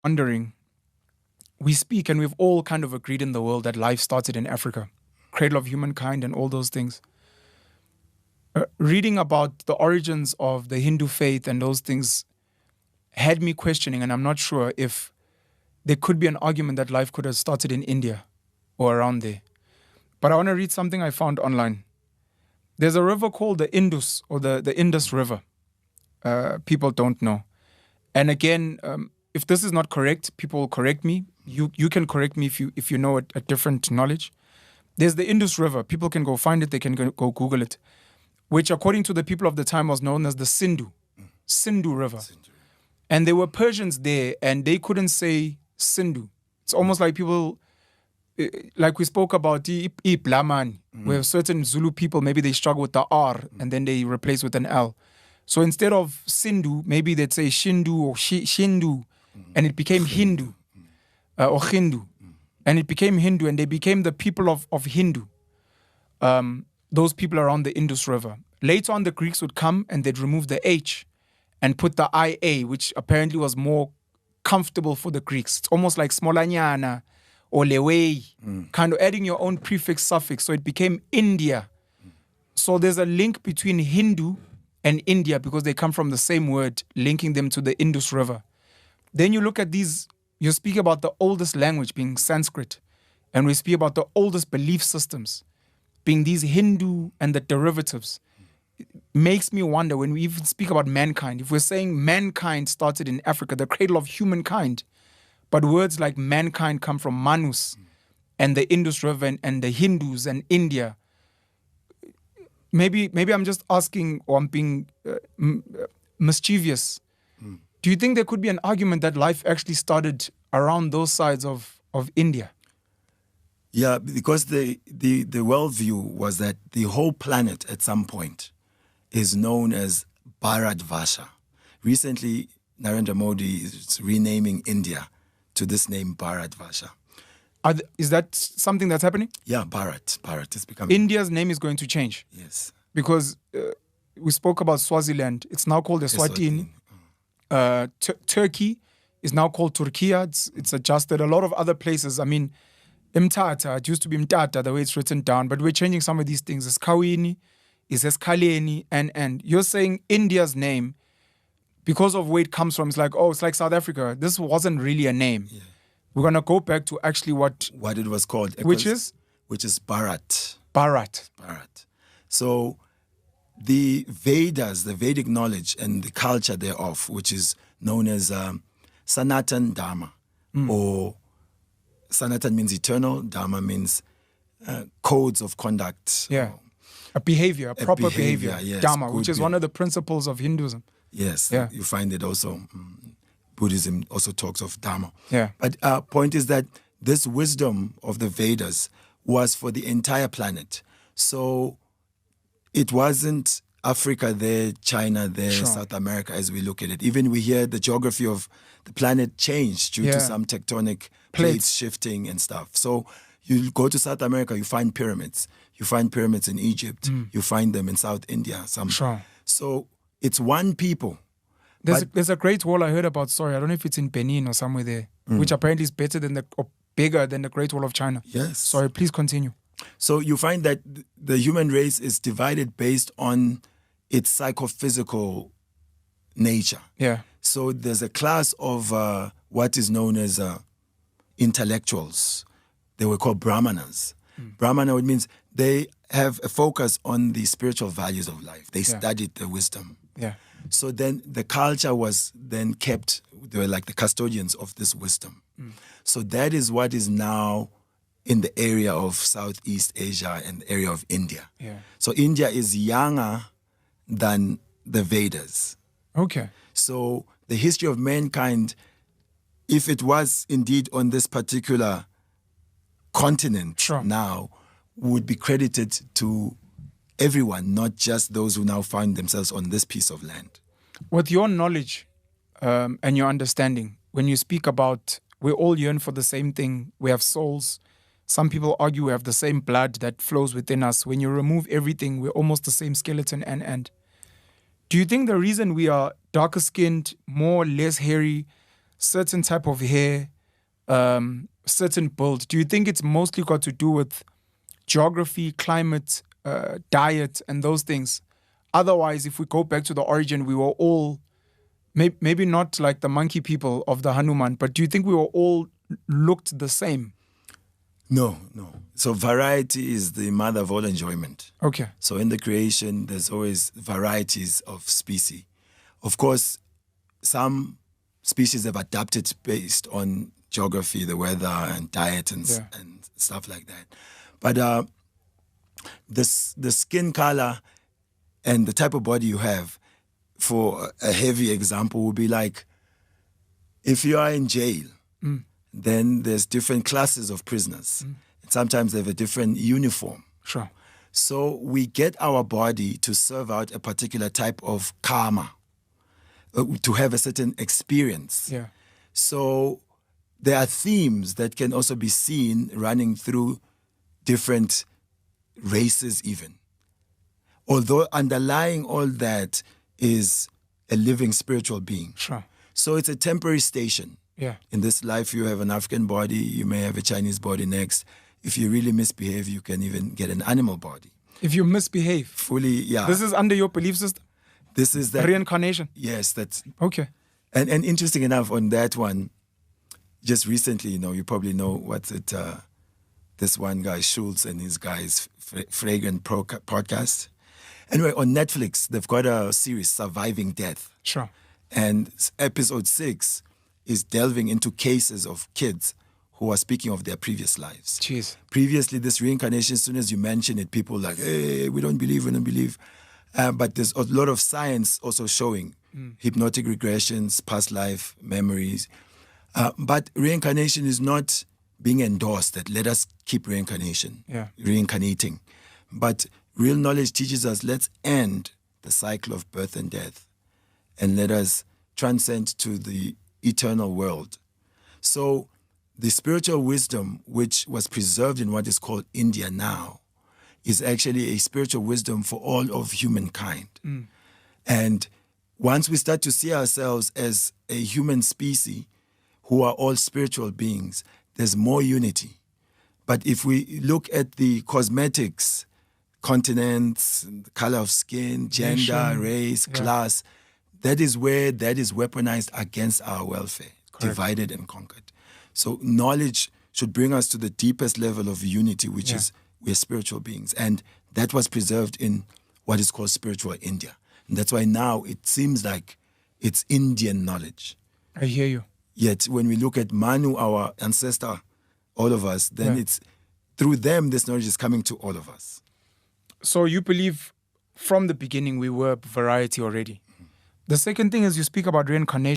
wondering, we speak and we've all kind of agreed in the world that life started in Africa, cradle of humankind and all those things. Reading about the origins of the Hindu faith and those things had me questioning, and I'm not sure if there could be an argument that life could have started in India or around there. But I want to read something I found online. There's a river called the Indus, or the Indus River. People don't know. And again, if this is not correct, people will correct me. You can correct me if you know a different knowledge. There's the Indus River. People can go find it. They can go Google it, which according to the people of the time was known as the Sindhu River. And there were Persians there, and they couldn't say Sindhu. It's almost like people, like we spoke about Iblaman, where certain Zulu people, maybe they struggle with the R and then they replace with an L. So instead of Sindhu, maybe they'd say Shindu or Shindu, and it became Hindu or Hindu. And it became Hindu, and they became the people of Hindu. Those people around the Indus River. Later on, the Greeks would come and they'd remove the H and put the IA, which apparently was more comfortable for the Greeks. It's almost like Smolanyana or Lewei, kind of adding your own prefix, suffix. So it became India. So there's a link between Hindu and India because they come from the same word, linking them to the Indus River. Then you look at these, you speak about the oldest language being Sanskrit, and we speak about the oldest belief systems being these Hindu and the derivatives. It makes me wonder when we even speak about mankind, if we're saying mankind started in Africa, the cradle of humankind, but words like mankind come from Manus and the Indus River and the Hindus and India. Maybe I'm just asking, or I'm being mischievous. Do you think there could be an argument that life actually started around those sides of India? Yeah, because the worldview was that the whole planet at some point is known as Bharatvarsha. Recently, Narendra Modi is renaming India to this name Bharatvarsha. Is that something that's happening? Yeah, Bharat is becoming... India's name is going to change. Yes. Because we spoke about Swaziland. It's now called Eswatini. Turkey is now called Turkiya. It's adjusted. A lot of other places, I mean, Mtata, it used to be Mtata, the way it's written down, but we're changing some of these things. It's Kawini, it's Eskaleni, and you're saying India's name, because of where it comes from, it's like, oh, it's like South Africa. This wasn't really a name. Yeah. We're going to go back to actually what it was called. Which is Bharat. Bharat. So the Vedas, the Vedic knowledge and the culture thereof, which is known as Sanatan Dharma, or Sanatan means eternal, Dharma means codes of conduct. Yeah, a proper behavior. Yes, Dharma, which is one of the principles of Hinduism. Yes, yeah. You find it also. Buddhism also talks of Dharma. Yeah. But point is that this wisdom of the Vedas was for the entire planet. So it wasn't Africa there, China there, sure. South America as we look at it. Even we hear the geography of the planet changed due to some tectonic plates shifting and stuff. So you go to South America, you find pyramids. You find pyramids in Egypt. You find them in South India. Sure. So it's one people. There's a great wall I heard about, I don't know if it's in Benin or somewhere there, which apparently is better than or bigger than the Great Wall of China. Yes. Sorry, please continue. So you find that the human race is divided based on its psychophysical nature. Yeah. So there's a class of what is known as intellectuals. They were called Brahmanas. Brahmana, it means they have a focus on the spiritual values of life. They studied the wisdom. Yeah. So then the culture was then kept, they were like the custodians of this wisdom. So that is what is now in the area of Southeast Asia and the area of India. Yeah. So India is younger than the Vedas. Okay. So the history of mankind, if it was indeed on this particular continent now, would be credited to everyone, not just those who now find themselves on this piece of land. With your knowledge and your understanding, when you speak about we all yearn for the same thing, we have souls. Some people argue we have the same blood that flows within us. When you remove everything, we're almost the same skeleton and. Do you think the reason we are darker skinned, more, less hairy, certain type of hair, certain build, do you think it's mostly got to do with geography, climate, diet, and those things? Otherwise, if we go back to the origin, we were all, maybe not like the monkey people of the Hanuman, but do you think we were all looked the same? No. So variety is the mother of all enjoyment. Okay. So in the creation, there's always varieties of species. Of course, some species have adapted based on geography, the weather, and diet, and stuff like that. But the skin color and the type of body you have, for a heavy example, would be like if you are in jail, then there's different classes of prisoners. And sometimes they have a different uniform. Sure. So we get our body to serve out a particular type of karma, to have a certain experience. Yeah. So there are themes that can also be seen running through different races even. Although underlying all that is a living spiritual being. Sure. So it's a temporary station. Yeah. In this life, you have an African body, you may have a Chinese body next. If you really misbehave, you can even get an animal body. If you misbehave. Fully, yeah. This is under your belief system? This is that. Reincarnation? Yes, that's. Okay. And interesting enough, on that one, just recently, you probably know this one guy, Schultz, and his guys, Fragrant podcast. Anyway, on Netflix, they've got a series, Surviving Death. Sure. And episode 6 is delving into cases of kids who are speaking of their previous lives. Jeez. Previously, this reincarnation, as soon as you mention it, people are like, hey, we don't believe. But there's a lot of science also showing hypnotic regressions, past life memories. But reincarnation is not being endorsed that let us keep reincarnating. But real knowledge teaches us, let's end the cycle of birth and death and let us transcend to the eternal world. So the spiritual wisdom, which was preserved in what is called India now, is actually a spiritual wisdom for all of humankind. And once we start to see ourselves as a human species who are all spiritual beings, there's more unity. But if we look at the cosmetics, continents, color of skin, gender, race, class, that is where that is weaponized against our welfare, divided and conquered. So knowledge should bring us to the deepest level of unity, which is we're spiritual beings. And that was preserved in what is called spiritual India. And that's why now it seems like it's Indian knowledge. I hear you. Yet when we look at Manu, our ancestor, all of us, then it's through them this knowledge is coming to all of us. So you believe from the beginning we were variety already. The second thing is you speak about reincarnation.